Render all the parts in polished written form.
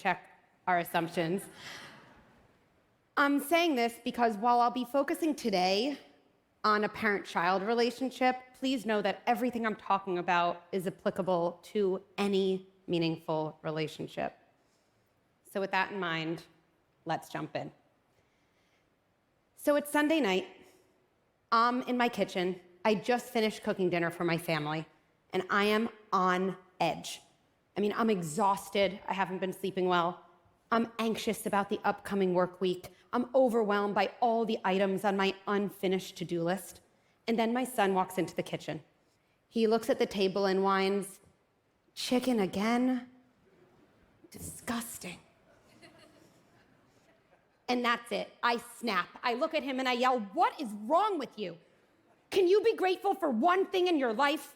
check our assumptions. I'm saying this because while I'll be focusing today on a parent-child relationship, please know that everything I'm talking about is applicable to any meaningful relationship. So with that in mind, let's jump in. So it's Sunday night. I'm in my kitchen. I just finished cooking dinner for my family, and I am on edge. I'm exhausted. I haven't been sleeping well. I'm anxious about the upcoming work week. I'm overwhelmed by all the items on my unfinished to-do list. And then my son walks into the kitchen. He looks at the table and whines, "Chicken again? Disgusting." And that's it. I snap. I look at him and I yell, "What is wrong with you? Can you be grateful for one thing in your life?"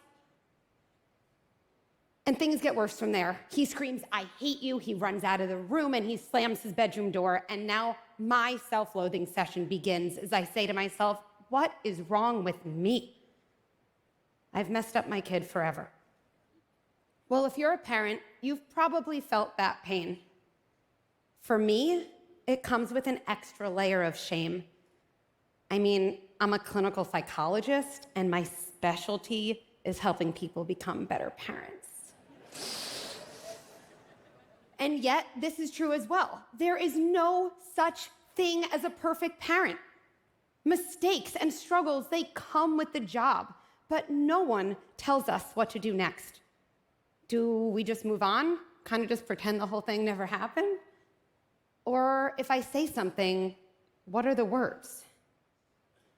And things get worse from there. He screams, "I hate you." He runs out of the room and he slams his bedroom door. And now my self-loathing session begins as I say to myself, what is wrong with me? I've messed up my kid forever. Well, if you're a parent, you've probably felt that pain. For me, it comes with an extra layer of shame. I'm a clinical psychologist, and my specialty is helping people become better parents. And yet, this is true as well. There is no such thing as a perfect parent. Mistakes and struggles, they come with the job, but no one tells us what to do next. Do we just move on? Kind of just pretend the whole thing never happened? Or if I say something, what are the words?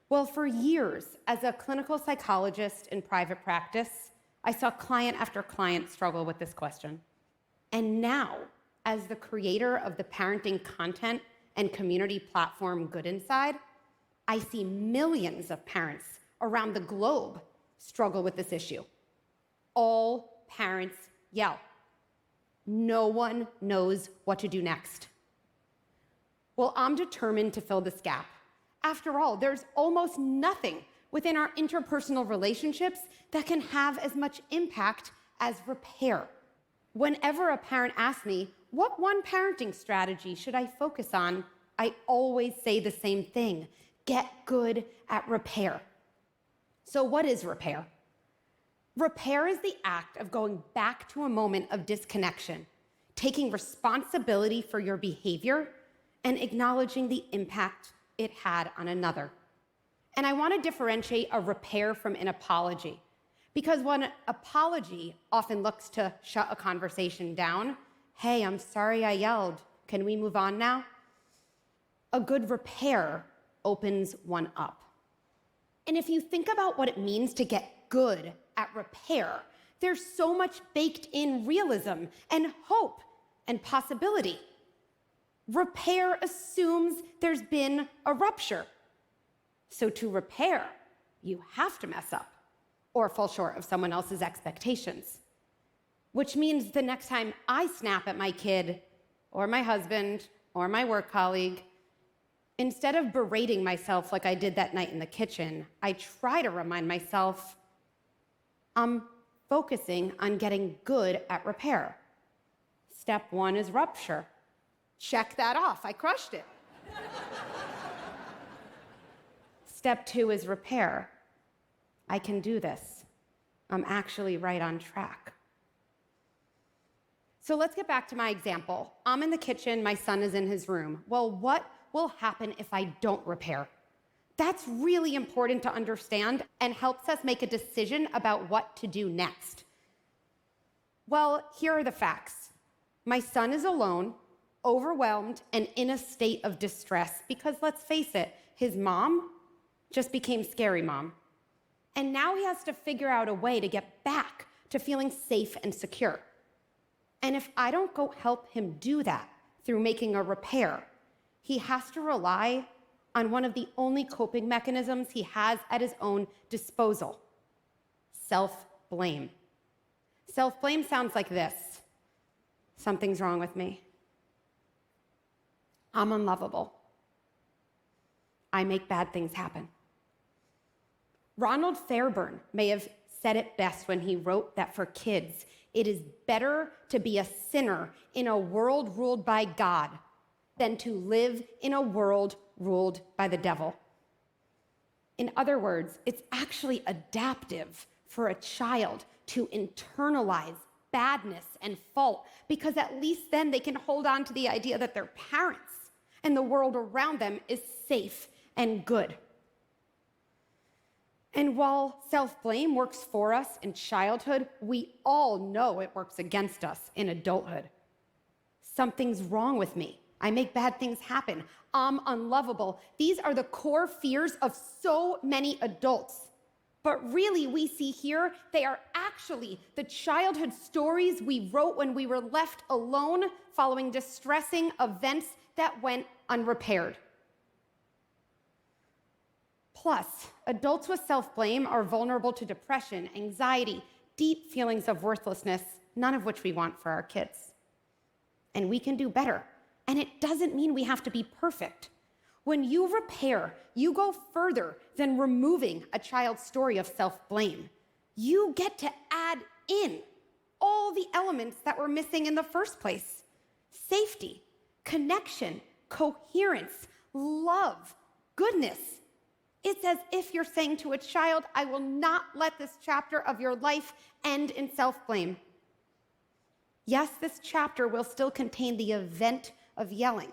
Well, for years, as a clinical psychologist in private practice, I saw client after client struggle with this question. And now, as the creator of the parenting content and community platform Good Inside, I see millions of parents around the globe struggle with this issue. All parents yell. No one knows what to do next. Well, I'm determined to fill this gap. After all, there's almost nothing within our interpersonal relationships that can have as much impact as repair. Whenever a parent asks me, what one parenting strategy should I focus on, I always say the same thing: get good at repair. So what is repair? Repair is the act of going back to a moment of disconnection, taking responsibility for your behavior, and acknowledging the impact it had on another. And I want to differentiate a repair from an apology, because one apology often looks to shut a conversation down. Hey, I'm sorry I yelled. Can we move on now? A good repair opens one up. And if you think about what it means to get good at repair, there's so much baked in realism and hope and possibility. Repair assumes there's been a rupture. So to repair, you have to mess up or fall short of someone else's expectations. Which means the next time I snap at my kid or my husband or my work colleague, instead of berating myself like I did that night in the kitchen, I try to remind myself I'm focusing on getting good at repair. Step one is rupture. Check that off, I crushed it. Step two is repair. I can do this. I'm actually right on track. So let's get back to my example. I'm in the kitchen, my son is in his room. Well, what will happen if I don't repair? That's really important to understand and helps us make a decision about what to do next. Well, here are the facts. My son is alone, overwhelmed, and in a state of distress because, let's face it, his mom just became scary mom. And now he has to figure out a way to get back to feeling safe and secure. And if I don't go help him do that through making a repair, he has to rely on one of the only coping mechanisms he has at his own disposal: self-blame. Self-blame sounds like this: something's wrong with me. I'm unlovable. I make bad things happen. Ronald Fairburn may have said it best when he wrote that for kids, it is better to be a sinner in a world ruled by God than to live in a world ruled by the devil. In other words, it's actually adaptive for a child to internalize badness and fault, because at least then they can hold on to the idea that their parents and the world around them is safe and good. And while self-blame works for us in childhood, we all know it works against us in adulthood. Something's wrong with me. I make bad things happen. I'm unlovable. These are the core fears of so many adults. But really, we see here, they are actually the childhood stories we wrote when we were left alone following distressing events that went unrepaired. Plus, adults with self-blame are vulnerable to depression, anxiety, deep feelings of worthlessness, none of which we want for our kids. And we can do better. And it doesn't mean we have to be perfect. When you repair, you go further than removing a child's story of self-blame. You get to add in all the elements that were missing in the first place. Safety, connection, coherence, love, goodness. It's as if you're saying to a child, I will not let this chapter of your life end in self-blame. Yes, this chapter will still contain the event of yelling,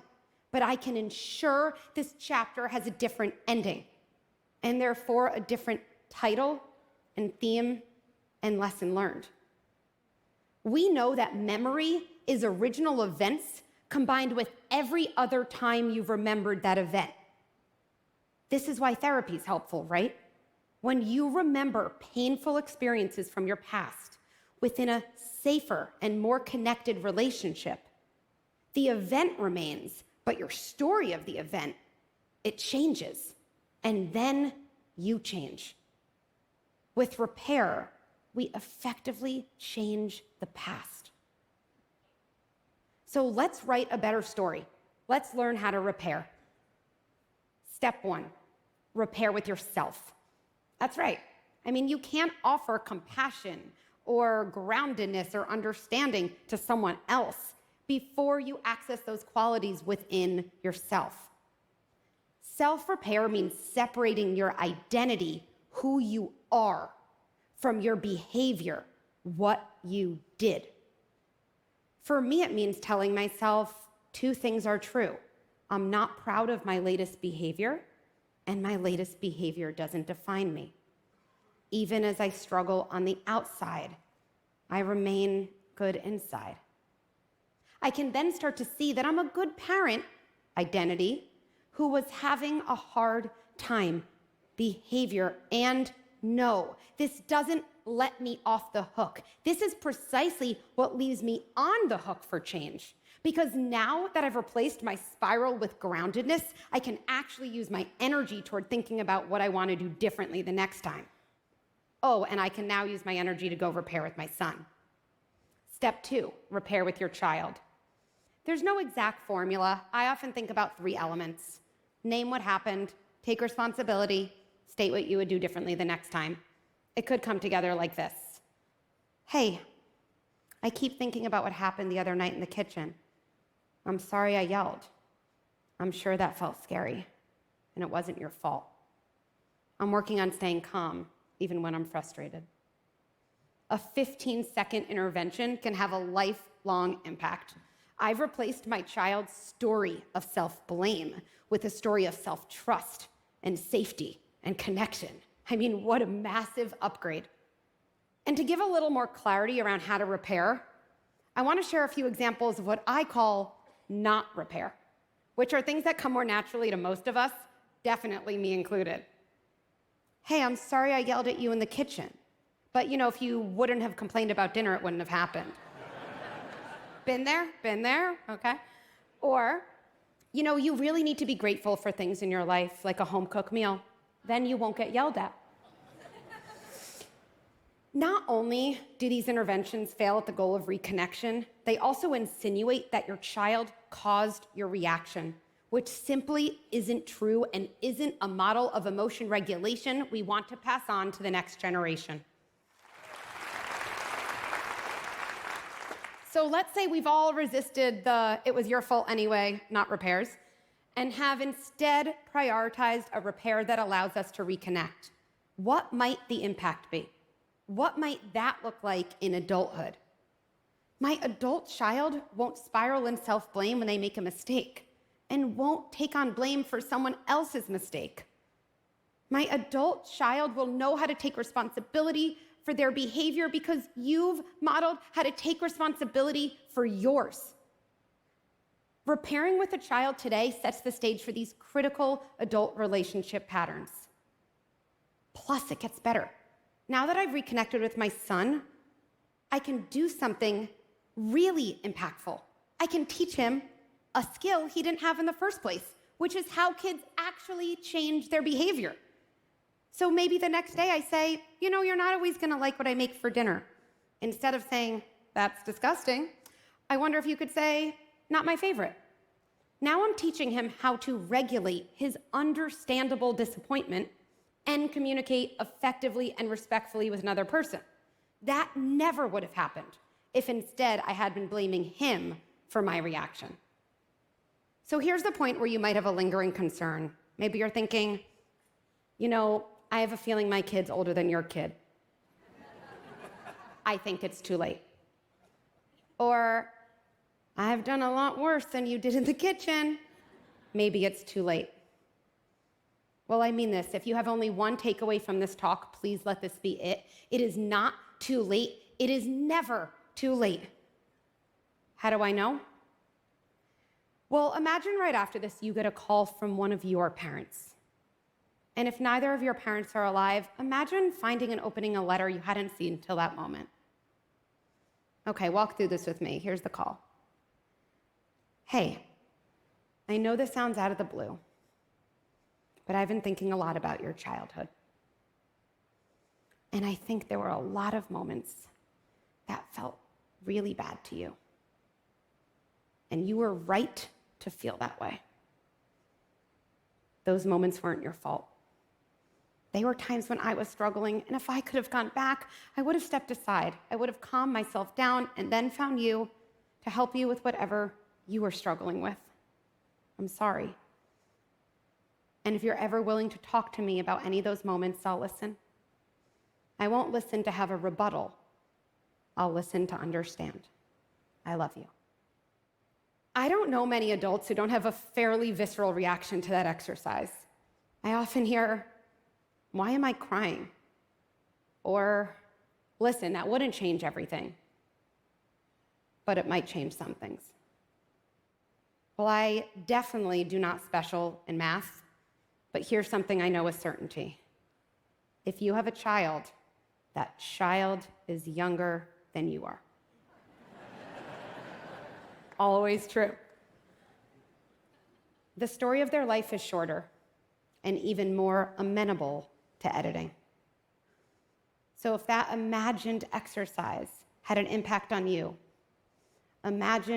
but I can ensure this chapter has a different ending, and therefore a different title and theme and lesson learned. We know that memory is original events combined with every other time you've remembered that event. This is why therapy is helpful, right? When you remember painful experiences from your past within a safer and more connected relationship, the event remains, but your story of the event, it changes, and then you change. With repair, we effectively change the past. So let's write a better story. Let's learn how to repair. Step 1, repair with yourself. That's right. I mean, you can't offer compassion or groundedness or understanding to someone else before you access those qualities within yourself. Self-repair means separating your identity, who you are, from your behavior, what you did. For me, it means telling myself 2 things are true. I'm not proud of my latest behavior, and my latest behavior doesn't define me. Even as I struggle on the outside, I remain good inside. I can then start to see that I'm a good parent, identity, who was having a hard time, behavior, and no, this doesn't let me off the hook. This is precisely what leaves me on the hook for change. Because now that I've replaced my spiral with groundedness, I can actually use my energy toward thinking about what I want to do differently the next time. Oh, and I can now use my energy to go repair with my son. Step 2, repair with your child. There's no exact formula. I often think about 3 elements. Name what happened, take responsibility, state what you would do differently the next time. It could come together like this. Hey, I keep thinking about what happened the other night in the kitchen. I'm sorry I yelled. I'm sure that felt scary, and it wasn't your fault. I'm working on staying calm, even when I'm frustrated. A 15-second intervention can have a lifelong impact. I've replaced my child's story of self-blame with a story of self-trust and safety and connection. I mean, what a massive upgrade. And to give a little more clarity around how to repair, I want to share a few examples of what I call not repair, which are things that come more naturally to most of us, definitely me included. Hey, I'm sorry I yelled at you in the kitchen, but if you wouldn't have complained about dinner, it wouldn't have happened. Been there, okay? Or, you really need to be grateful for things in your life, like a home-cooked meal. Then you won't get yelled at. Not only do these interventions fail at the goal of reconnection, they also insinuate that your child caused your reaction, which simply isn't true and isn't a model of emotion regulation we want to pass on to the next generation. So let's say we've all resisted the "it was your fault anyway" not repairs, and have instead prioritized a repair that allows us to reconnect. What might the impact be? What might that look like in adulthood? My adult child won't spiral in self-blame when they make a mistake and won't take on blame for someone else's mistake. My adult child will know how to take responsibility for their behavior because you've modeled how to take responsibility for yours. Repairing with a child today sets the stage for these critical adult relationship patterns. Plus, it gets better. Now that I've reconnected with my son, I can do something really impactful. I can teach him a skill he didn't have in the first place, which is how kids actually change their behavior. So maybe the next day I say, you're not always gonna like what I make for dinner. Instead of saying, "that's disgusting," I wonder if you could say, "not my favorite." Now I'm teaching him how to regulate his understandable disappointment and communicate effectively and respectfully with another person. That never would have happened if instead I had been blaming him for my reaction. So here's the point where you might have a lingering concern. Maybe you're thinking, I have a feeling my kid's older than your kid. I think it's too late. Or, I've done a lot worse than you did in the kitchen. Maybe it's too late. Well, I mean this. If you have only one takeaway from this talk, please let this be it. It is not too late. It is never too late. How do I know? Well, imagine right after this, you get a call from one of your parents. And if neither of your parents are alive, imagine finding and opening a letter you hadn't seen till that moment. Okay, walk through this with me. Here's the call. "Hey, I know this sounds out of the blue, but I've been thinking a lot about your childhood. And I think there were a lot of moments that felt really bad to you. And you were right to feel that way. Those moments weren't your fault. They were times when I was struggling, and if I could have gone back, I would have stepped aside. I would have calmed myself down and then found you to help you with whatever you were struggling with. I'm sorry. And if you're ever willing to talk to me about any of those moments, I'll listen. I won't listen to have a rebuttal. I'll listen to understand. I love you." I don't know many adults who don't have a fairly visceral reaction to that exercise. I often hear, "Why am I crying?" Or, "Listen, that wouldn't change everything, but it might change some things." Well, I definitely do not special in math, but here's something I know with certainty. If you have a child, that child is younger than you are. Always true. The story of their life is shorter and even more amenable to editing. So if that imagined exercise had an impact on you, imagine